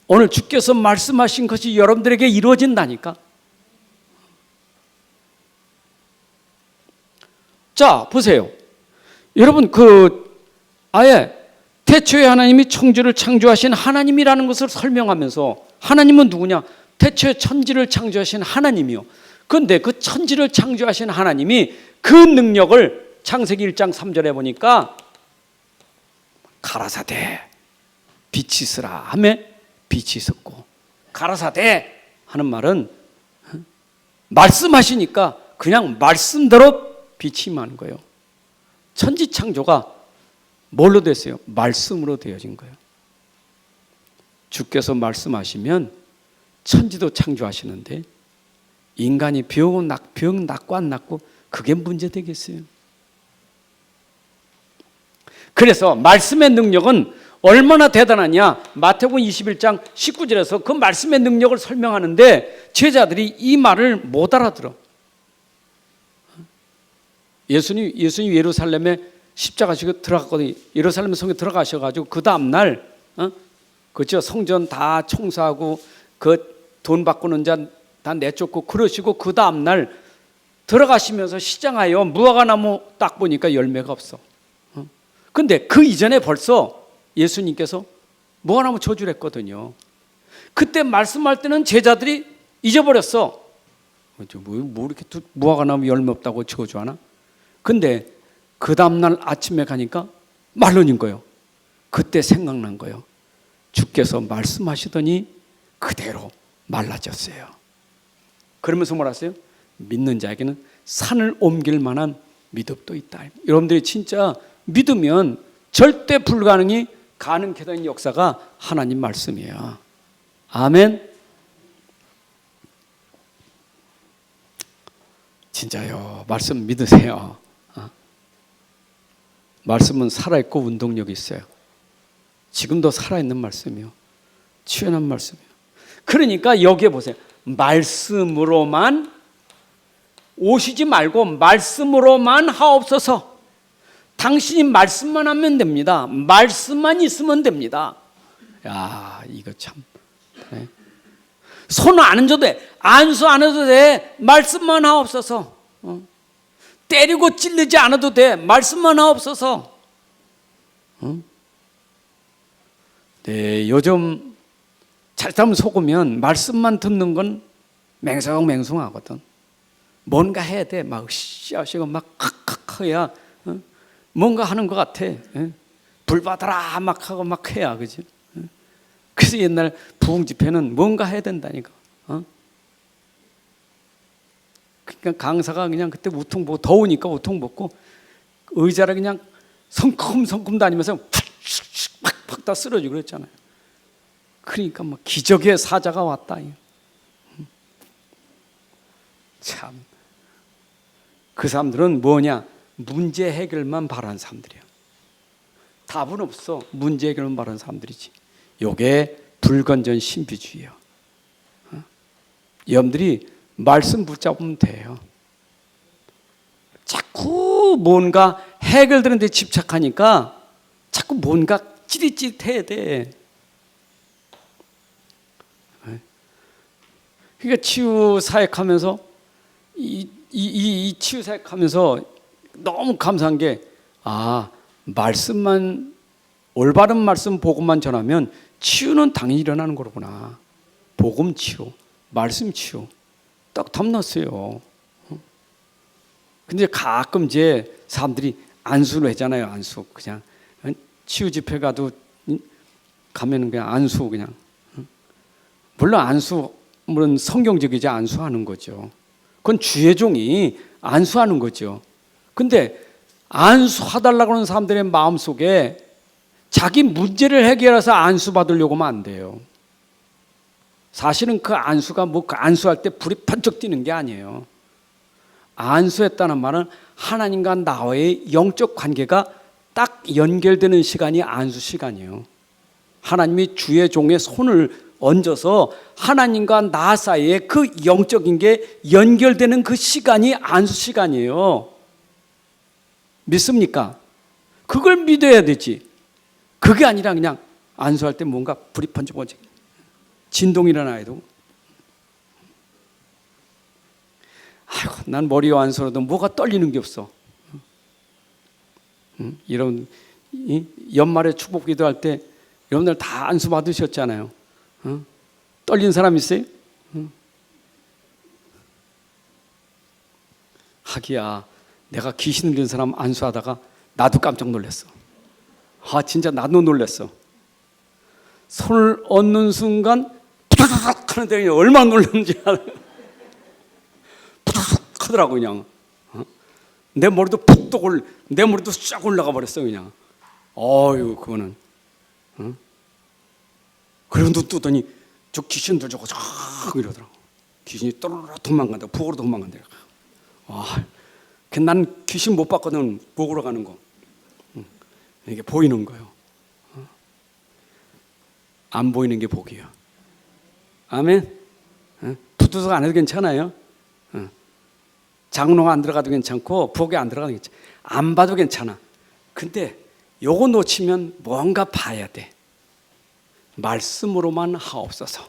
오늘 주께서 말씀하신 것이 여러분들에게 이루어진다니까. 자, 보세요. 여러분 아예 태초에 하나님이 천지를 창조하신 하나님이라는 것을 설명하면서, 하나님은 누구냐? 태초에 천지를 창조하신 하나님이요. 그런데 그 천지를 창조하신 하나님이 그 능력을 창세기 1장 3절에 보니까 가라사대 빛이 있으라 하며 빛이 있었고, 가라사대 하는 말은 말씀하시니까 그냥 말씀대로 빛이 임하는 거예요. 천지 창조가 뭘로 됐어요? 말씀으로 되어진 거예요. 주께서 말씀하시면 천지도 창조하시는데 인간이 병 낫고 안 낫고 그게 문제 되겠어요? 그래서 말씀의 능력은 얼마나 대단하냐. 마태복음 21장 19절에서 그 말씀의 능력을 설명하는데 제자들이 이 말을 못 알아들어. 예수님 예루살렘에 십자가 지고 들어갔거든요. 예루살렘 성에 들어가셔가지고 그 다음 날, 그죠? 성전 다 청소하고 그 돈 바꾸는 자 다 내쫓고 그러시고 그 다음 날 들어가시면서 시장하여 무화과나무 딱 보니까 열매가 없어. 근데 그 이전에 벌써 예수님께서 무화과나무 저주를 했거든요. 그때 말씀할 때는 제자들이 잊어버렸어. 뭐 이렇게 무화과나무 열매 없다고 저주하나? 근데 그 다음날 아침에 가니까 말론인 거예요. 그때 생각난 거예요. 주께서 말씀하시더니 그대로 말라졌어요. 그러면서 뭐라 했어요? 믿는 자에게는 산을 옮길 만한 믿음도 있다. 여러분들이 진짜 믿으면 절대 불가능이 가능케 되는 역사가 하나님 말씀이에요. 아멘. 진짜요. 말씀 믿으세요. 말씀은 살아있고 운동력이 있어요. 지금도 살아있는 말씀이요. 치열한 말씀이요. 그러니까 여기에 보세요. 말씀으로만 오시지 말고 말씀으로만 하옵소서. 당신이 말씀만 하면 됩니다. 말씀만 있으면 됩니다. 야, 이거 참. 네. 손 안 얹어도 돼. 안수 안 해도 돼. 말씀만 하옵소서. 때리고 찔르지 않아도 돼. 말씀만 하옵소서. 네, 요즘 잘못 속으면 말씀만 듣는 건 맹성맹성하거든. 뭔가 해야 돼. 막 씨앗이고 막 칵칵해야 뭔가 하는 것 같아. 불 받아라 막 하고 막 해야, 그지? 그래서 옛날 부흥 집회는 뭔가 해야 된다니까. 그러니까 강사가 그냥 그때 우통 벗고 더우니까 우통 벗고 의자를 그냥 성큼성큼 다니면서 팍팍 다 쓰러지고 그랬잖아요. 그러니까 뭐 기적의 사자가 왔다. 참, 그 사람들은 뭐냐? 문제 해결만 바라는 사람들이야. 답은 없어. 문제 해결만 바라는 사람들이지. 요게 불건전 신비주의야. 여러분들이 말씀 붙잡으면 돼요. 자꾸 뭔가 해결되는 데 집착하니까 자꾸 뭔가 찌릿찌릿해야 돼. 그러니까 치유 사역하면서 이 치유 사역하면서 너무 감사한 게, 말씀만, 올바른 말씀 복음만 전하면 치유는 당연히 일어나는 거구나. 복음 치유, 말씀 치유 딱 탐났어요. 근데 가끔 이제 사람들이 안수를 하잖아요. 안수. 그냥 치유 집회 가도 가면은 그냥 안수 그냥. 물론 안수 물론 성경적이지, 안수하는 거죠. 그건 주의 종이 안수하는 거죠. 근데 안수하달라고 하는 사람들의 마음속에 자기 문제를 해결해서 안수 받으려고 하면 안 돼요. 사실은 그 안수가 뭐 그 안수할 때 불이 번쩍 뛰는 게 아니에요. 안수했다는 말은 하나님과 나와의 영적 관계가 딱 연결되는 시간이 안수 시간이에요. 하나님이 주의 종의 손을 얹어서 하나님과 나 사이에 그 영적인 게 연결되는 그 시간이 안수 시간이에요. 믿습니까? 그걸 믿어야 되지. 그게 아니라 그냥 안수할 때 뭔가 불이 번쩍번쩍 진동이 일어나야 되고, 아이고 난 머리와 안수로도 뭐가 떨리는 게 없어. 이런 연말에 축복 기도할 때 여러분들 다 안수 받으셨잖아요. 떨리는 사람 있어요? 하기야, 내가 귀신 들린 사람 안수하다가 나도 깜짝 놀랐어. 진짜 나도 놀랐어. 손을 얹는 순간 푸드득 하는데 얼마나 놀랐는지 알아요. 푸드득 하더라고 그냥. 내 머리도 푹 내 머리도 쫙 올라가 버렸어 그냥. 그거는. 그리고 눈 뜨더니 저 귀신들 저거 쫙 이러더라고. 귀신이 또르르 도망간다. 북으로 도망간다. 난 귀신 못 봤거든. 북으로 가는 거. 이게 보이는 거예요. 안 보이는 게 복이요. 아멘. 부두석 안 해도 괜찮아요. 장롱 안 들어가도 괜찮고 부엌에 안 들어가도 괜찮아. 안 봐도 괜찮아. 근데 요거 놓치면 뭔가 봐야 돼. 말씀으로만 하옵소서.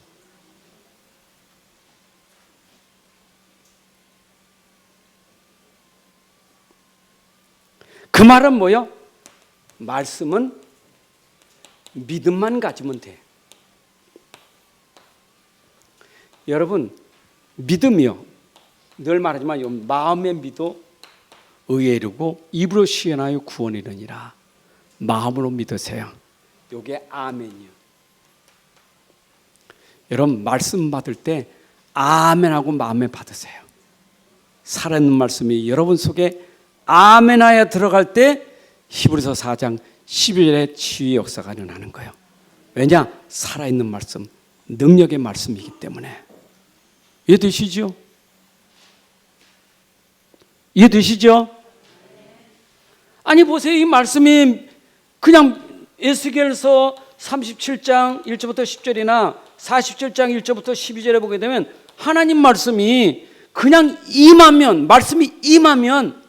그 말은 뭐요? 말씀은 믿음만 가지면 돼. 여러분, 믿음이요. 늘 말하지만 마음에 믿어 의에 이르고 입으로 시인하여 구원에 이르니라. 마음으로 믿으세요. 요게 아멘이요. 여러분, 말씀 받을 때 아멘하고 마음에 받으세요. 살아있는 말씀이 여러분 속에 아멘하여 들어갈 때 히브리서 4장 11절에 치유의 역사가 일어나는 거예요. 왜냐? 살아있는 말씀, 능력의 말씀이기 때문에. 이해되시죠? 이해되시죠? 아니 보세요. 이 말씀이 그냥 에스겔서 37장 1절부터 10절이나 47장 1절부터 12절에 보게 되면 하나님 말씀이 그냥 임하면, 말씀이 임하면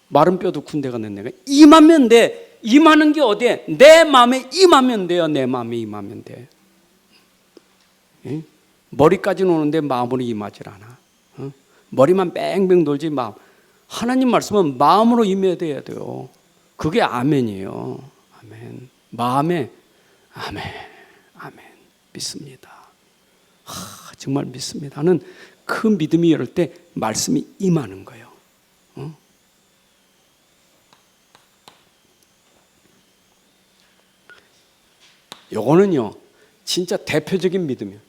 마른 뼈도 군대가 냈네. 임하면 돼. 임하는 게 어디에? 내 마음에 임하면 돼요. 내 마음에 임하면 돼. 머리까지는 오는데 마음으로 임하질 않아. 머리만 뺑뺑 돌지 마음. 하나님 말씀은 마음으로 임해야 돼요. 그게 아멘이에요. 아멘. 마음에 아멘. 아멘. 믿습니다. 정말 믿습니다. 하는 그 믿음이 이럴 때 말씀이 임하는 거예요. 요거는요 진짜 대표적인 믿음이에요.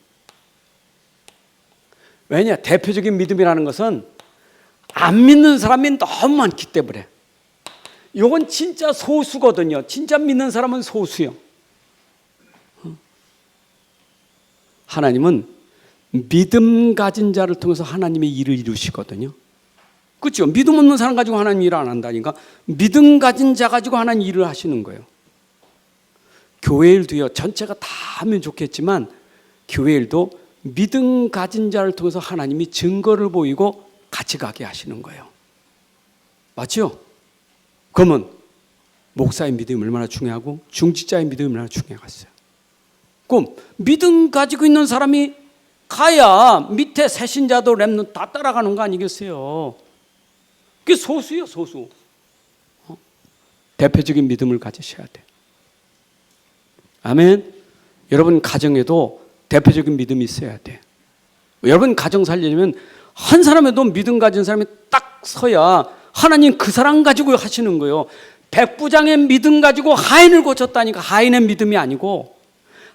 왜냐? 대표적인 믿음이라는 것은 안 믿는 사람이 너무 많기 때문에. 요건 진짜 소수거든요. 진짜 믿는 사람은 소수요. 하나님은 믿음 가진 자를 통해서 하나님의 일을 이루시거든요. 그렇죠? 믿음 없는 사람 가지고 하나님 일을 안 한다니까. 믿음 가진 자 가지고 하나님 일을 하시는 거예요. 교회 일도요, 전체가 다 하면 좋겠지만 교회 일도 믿음 가진 자를 통해서 하나님이 증거를 보이고 같이 가게 하시는 거예요. 맞죠? 그러면 목사의 믿음이 얼마나 중요하고 중직자의 믿음이 얼마나 중요하겠어요. 그럼 믿음 가지고 있는 사람이 가야 밑에 새신자도 렘넌트 다 따라가는 거 아니겠어요? 그게 소수예요, 소수. 대표적인 믿음을 가지셔야 돼. 아멘. 여러분 가정에도 대표적인 믿음이 있어야 돼. 여러분 가정 살리려면 한 사람에도 믿음 가진 사람이 딱 서야 하나님 그 사람 가지고 하시는 거예요. 백부장의 믿음 가지고 하인을 고쳤다니까. 하인의 믿음이 아니고,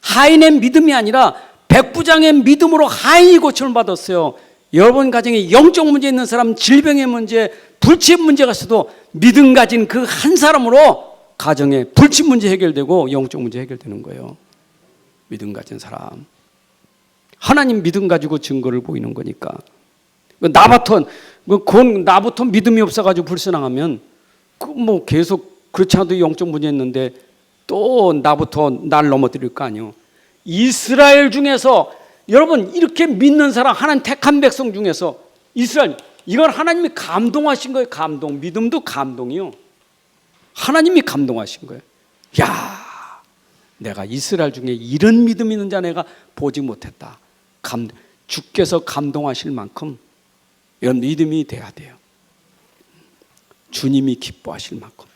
하인의 믿음이 아니라 백부장의 믿음으로 하인이 고침을 받았어요. 여러분 가정에 영적 문제 있는 사람, 질병의 문제, 불치 문제가 있어도 믿음 가진 그 한 사람으로 가정에 불치 문제 해결되고 영적 문제 해결되는 거예요. 믿음 가진 사람. 하나님 믿음 가지고 증거를 보이는 거니까. 나부터 믿음이 없어가지고 불신앙하면 뭐 계속 그렇지 않아도 영적 문제 있는데 또 나부터 날 넘어뜨릴 거 아니에요. 이스라엘 중에서 여러분 이렇게 믿는 사람, 하나님 택한 백성 중에서 이스라엘, 이건 하나님이 감동하신 거예요. 감동. 믿음도 감동이요. 하나님이 감동하신 거예요. 야, 내가 이스라엘 중에 이런 믿음 있는 자 내가 보지 못했다. 주께서 감동하실 만큼 이런 믿음이 돼야 돼요. 주님이 기뻐하실 만큼,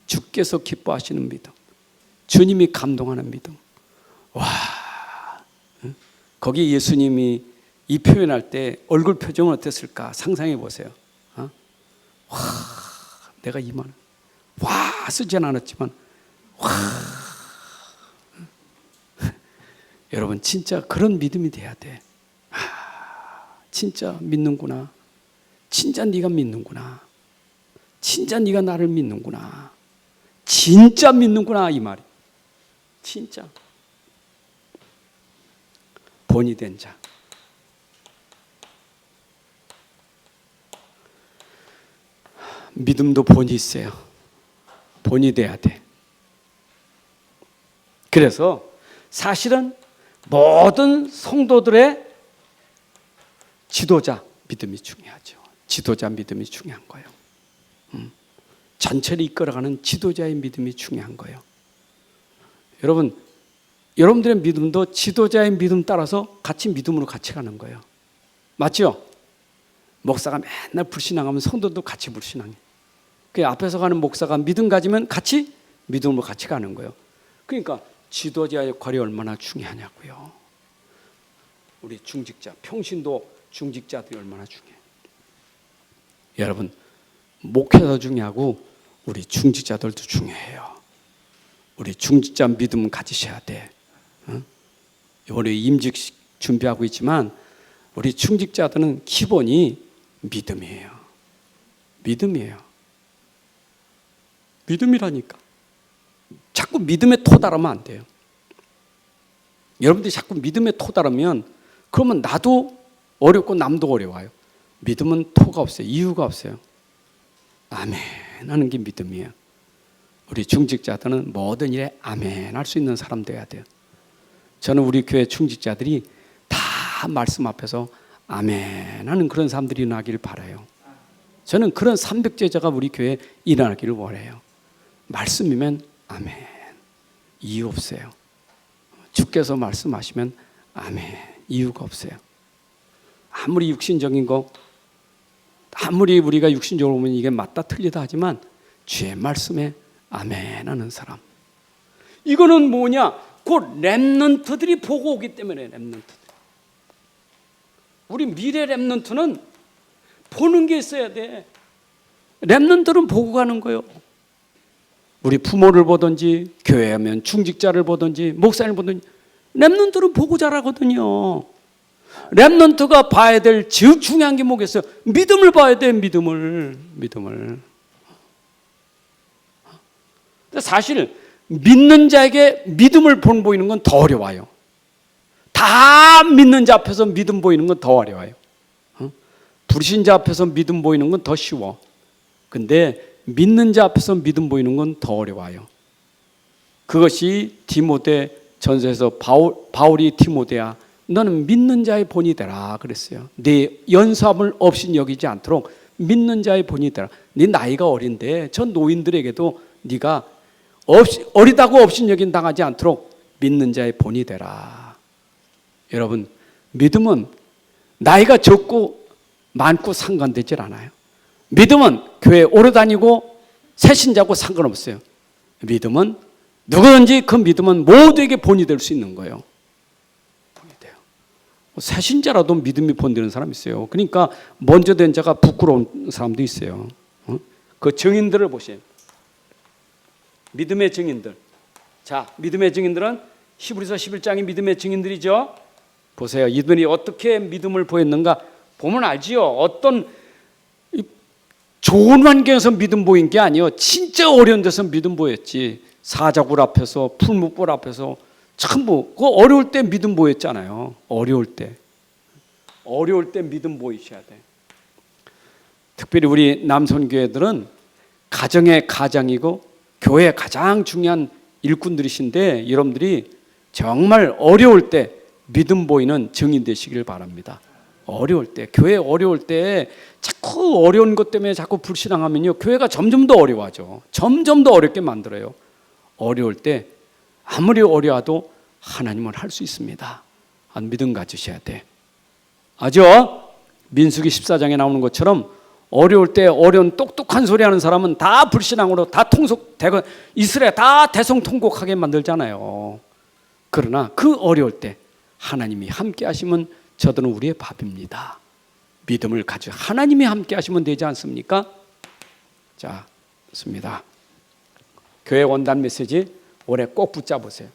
주께서 기뻐하시는 믿음, 주님이 감동하는 믿음. 와, 거기 예수님이 이 표현할 때 얼굴 표정은 어땠을까 상상해 보세요. 와, 내가 이 말 와 쓰진 않았지만 와, 여러분 진짜 그런 믿음이 돼야 돼. 진짜 믿는구나. 진짜 네가 믿는구나. 진짜 네가 나를 믿는구나. 진짜 믿는구나 이 말이. 진짜 본이 된 자. 믿음도 본이 있어요. 본이 돼야 돼. 그래서 사실은 모든 성도들의 지도자 믿음이 중요하죠. 지도자 믿음이 중요한 거예요. 전체를 이끌어가는 지도자의 믿음이 중요한 거예요. 여러분, 여러분들의 믿음도 지도자의 믿음 따라서 같이 믿음으로 같이 가는 거예요. 맞죠? 목사가 맨날 불신앙하면 성도도 같이 불신앙해. 그 앞에서 가는 목사가 믿음 가지면 같이 믿음으로 같이 가는 거예요. 그러니까 지도자의 역할이 얼마나 중요하냐고요. 우리 중직자, 평신도 중직자들이 얼마나 중요해요. 여러분, 목회도 중요하고 우리 중직자들도 중요해요. 우리 중직자 믿음 가지셔야 돼. 우리 임직식 준비하고 있지만 우리 중직자들은 기본이 믿음이에요. 믿음이에요. 믿음이라니까. 자꾸 믿음에 토달하면 안 돼요. 여러분들이 자꾸 믿음에 토달하면 그러면 나도 어렵고 남도 어려워요. 믿음은 토가 없어요. 이유가 없어요. 아멘 하는 게 믿음이에요. 우리 중직자들은 모든 일에 아멘 할 수 있는 사람 돼야 돼요. 저는 우리 교회 중직자들이 다 말씀 앞에서 아멘 하는 그런 사람들이 일어나길 바라요. 저는 그런 300제자가 우리 교회에 일어나기를 원해요. 말씀이면 아멘, 이유 없어요. 주께서 말씀하시면 아멘, 이유가 없어요. 아무리 육신적인 거, 아무리 우리가 육신적으로 보면 이게 맞다 틀리다 하지만 주의 말씀에 아멘 하는 사람, 이거는 뭐냐? 곧 렘넌트들이 보고 오기 때문에. 렘넌트들, 우리 미래 렘넌트는 보는 게 있어야 돼. 렘넌트는 보고 가는 거예요. 우리 부모를 보든지 교회하면 중직자를 보든지 목사를 보든지 렘넌트는 보고 자라거든요. 렘넌트가 봐야 될 제일 중요한 게 뭐겠어요? 믿음을 봐야 돼. 믿음을. 사실 믿는 자에게 믿음을 보이는 건 더 어려워요. 다 믿는 자 앞에서 믿음 보이는 건 더 어려워요. 불신자 앞에서 믿음 보이는 건 더 쉬워. 근데 믿는 자 앞에서 믿음 보이는 건 더 어려워요. 그것이 디모데 전서에서 바울이 디모데야, 너는 믿는 자의 본이 되라 그랬어요. 네 연수함을 없인 여기지 않도록 믿는 자의 본이 되라. 네 나이가 어린데 저 노인들에게도 네가 어리다고 없인 여긴 당하지 않도록 믿는 자의 본이 되라. 여러분, 믿음은 나이가 적고 많고 상관되질 않아요. 믿음은 교회 오래 다니고 새신자고 상관없어요. 믿음은 누구든지 그 믿음은 모두에게 본이 될 수 있는 거예요. 본이 돼요. 새신자라도 믿음이 본되는 사람 있어요. 그러니까 먼저 된 자가 부끄러운 사람도 있어요. 그 증인들을 보세요. 믿음의 증인들. 자, 믿음의 증인들은 히브리서 11장이 믿음의 증인들이죠. 보세요. 이들이 어떻게 믿음을 보였는가 보면 알지요. 어떤 좋은 환경에서 믿음 보인 게 아니에요. 진짜 어려운 데서 믿음 보였지. 사자굴 앞에서, 풀무불 앞에서 전부 그 어려울 때 믿음 보였잖아요. 어려울 때 믿음 보이셔야 돼. 특별히 우리 남선교회들은 가정의 가장이고 교회의 가장 중요한 일꾼들이신데 여러분들이 정말 어려울 때 믿음 보이는 증인 되시길 바랍니다. 어려울 때, 교회 어려울 때 자꾸 어려운 것 때문에 자꾸 불신앙하면요, 교회가 점점 더 어려워져. 점점 더 어렵게 만들어요. 어려울 때 아무리 어려워도 하나님은 할 수 있습니다. 믿음 가지셔야 돼. 아죠? 민수기 14장에 나오는 것처럼 어려울 때 어려운 똑똑한 소리 하는 사람은 다 불신앙으로 다 이스라엘 다 대성통곡하게 만들잖아요. 그러나 그 어려울 때 하나님이 함께 하시면 저들은 우리의 밥입니다. 믿음을 가지고 하나님이 함께 하시면 되지 않습니까? 자, 좋습니다. 교회 원단 메시지 올해 꼭 붙잡으세요.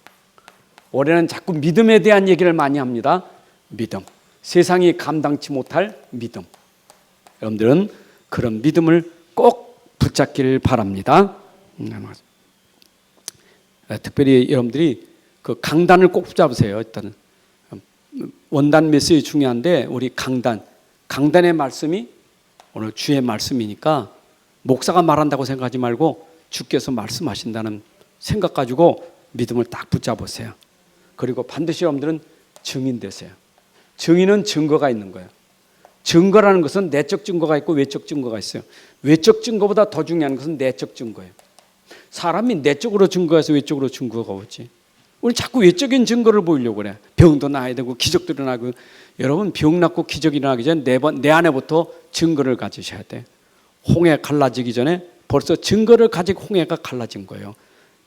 올해는 자꾸 믿음에 대한 얘기를 많이 합니다. 믿음. 세상이 감당치 못할 믿음. 여러분들은 그런 믿음을 꼭 붙잡기를 바랍니다. 특별히 여러분들이 그 강단을 꼭 붙잡으세요. 일단은 원단 메시지 중요한데 우리 강단의 말씀이 오늘 주의 말씀이니까 목사가 말한다고 생각하지 말고 주께서 말씀하신다는 생각 가지고 믿음을 딱 붙잡으세요. 그리고 반드시 여러분들은 증인 되세요. 증인은 증거가 있는 거예요. 증거라는 것은 내적 증거가 있고 외적 증거가 있어요. 외적 증거보다 더 중요한 것은 내적 증거예요. 사람이 내적으로 증거해서 외적으로 증거가 오지. 우리 자꾸 외적인 증거를 보이려고 그래. 병도 나아야 되고 기적도 일어나고. 여러분, 병 낫고 기적이 일어나기 전에 내 안에부터 증거를 가지셔야 돼. 홍해 갈라지기 전에 벌써 증거를 가지고 홍해가 갈라진 거예요.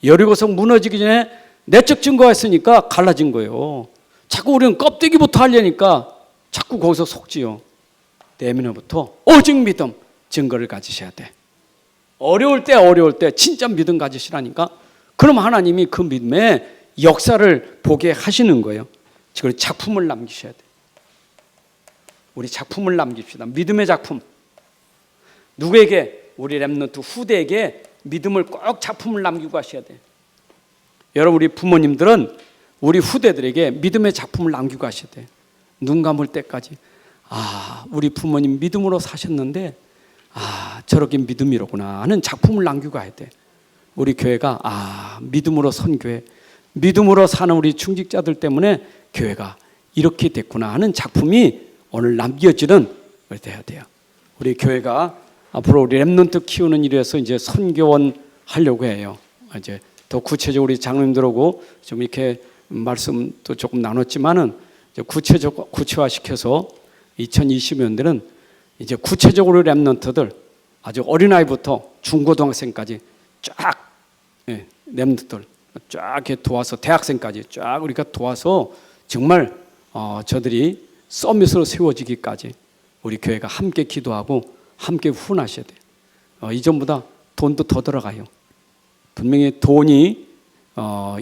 여리고성 무너지기 전에 내적 증거가 있으니까 갈라진 거예요. 자꾸 우리는 껍데기부터 하려니까 자꾸 거기서 속지요. 내면부터 오직 믿음, 증거를 가지셔야 돼. 어려울 때 진짜 믿음 가지시라니까. 그럼 하나님이 그 믿음의 역사를 보게 하시는 거예요. 그리고 작품을 남기셔야 돼. 우리 작품을 남깁시다. 믿음의 작품. 누구에게? 우리 렘넌트 후대에게 믿음을 꼭 작품을 남기고 하셔야 돼. 여러분, 우리 부모님들은 우리 후대들에게 믿음의 작품을 남기고 하셔야 돼. 눈 감을 때까지 우리 부모님 믿음으로 사셨는데 저렇게 믿음이로구나 하는 작품을 남기고 가야 돼. 우리 교회가 믿음으로 선교회, 믿음으로 사는 우리 충직자들 때문에 교회가 이렇게 됐구나 하는 작품이 오늘 남겨지는 돼야 돼요. 우리 교회가 앞으로 우리 렘넌트 키우는 일에서 이제 선교원 하려고 해요. 이제 더 구체적으로 우리 장로님들하고 좀 이렇게 말씀도 조금 나눴지만은 이제 구체화시켜서 2020년대는 이제 구체적으로 렘넌트들 아주 어린아이부터 중고등학생까지 쫙 렘넌트들 쫙 이렇게 도와서 대학생까지 쫙 우리가 도와서 정말 저들이 서밋으로 세워지기까지 우리 교회가 함께 기도하고 함께 후원하셔야 돼요. 이전보다 돈도 더 들어가요. 분명히 돈이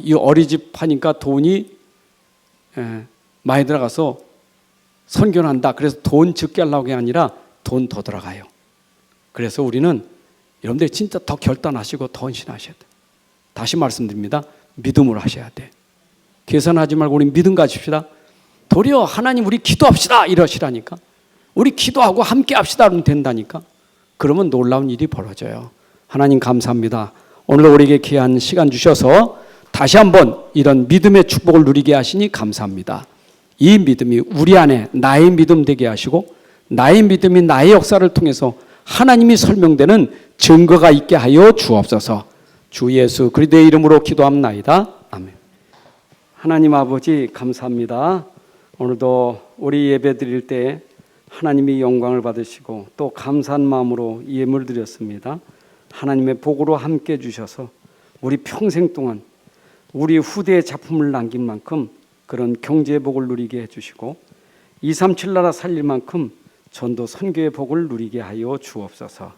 이 어린이집 하니까 돈이 많이 들어가서 선교를 한다. 그래서 돈 적게 하려고 게 아니라 돈 더 들어가요. 그래서 우리는 여러분들 진짜 더 결단하시고 더 헌신하셔야 돼요. 다시 말씀드립니다. 믿음으로 하셔야 돼. 계산하지 말고 우리 믿음 가집시다. 도리어 하나님 우리 기도합시다 이러시라니까. 우리 기도하고 함께 합시다 그러면 된다니까. 그러면 놀라운 일이 벌어져요. 하나님 감사합니다. 오늘도 우리에게 귀한 시간 주셔서 다시 한번 이런 믿음의 축복을 누리게 하시니 감사합니다. 이 믿음이 우리 안에 나의 믿음 되게 하시고 나의 믿음이 나의 역사를 통해서 하나님이 설명되는 증거가 있게 하여 주옵소서. 주 예수 그리스도의 이름으로 기도합나이다. 아멘. 하나님 아버지 감사합니다. 오늘도 우리 예배 드릴 때 하나님이 영광을 받으시고 또 감사한 마음으로 예물 드렸습니다. 하나님의 복으로 함께 해주셔서 우리 평생 동안 우리 후대의 작품을 남긴 만큼 그런 경제의 복을 누리게 해주시고 237 나라 살릴 만큼 전도 선교의 복을 누리게 하여 주옵소서.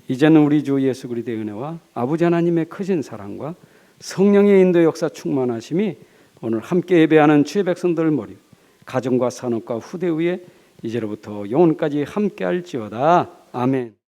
이제는 우리 주 예수 그리스도의 은혜와 아버지 하나님의 크신 사랑과 성령의 인도 역사 충만하심이 오늘 함께 예배하는 주의 백성들 머리 가정과 산업과 후대 위에 이제로부터 영원까지 함께할지어다. 아멘.